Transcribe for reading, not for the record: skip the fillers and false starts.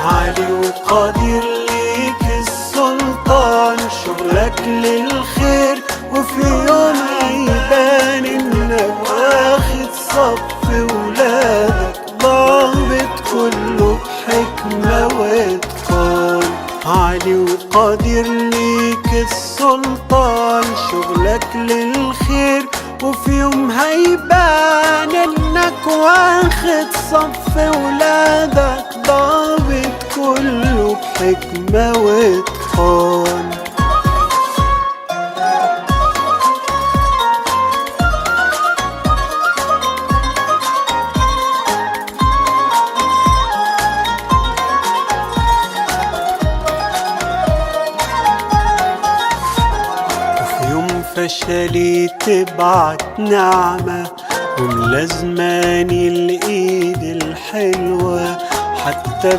عالي وقدير ليك السلطان، شغلك للخير وفي يوم هيبان انك واخد صف ولادك ضابط كله بحكمة واتقان. عالي وقدير ليك السلطان، شغلك للخير وفي يوم هيبان انك واخد صف ولادك ضابط كله بحكمة واتقان. فشلي تبعت نعمة وملازماني الإيد الحلوة، حتى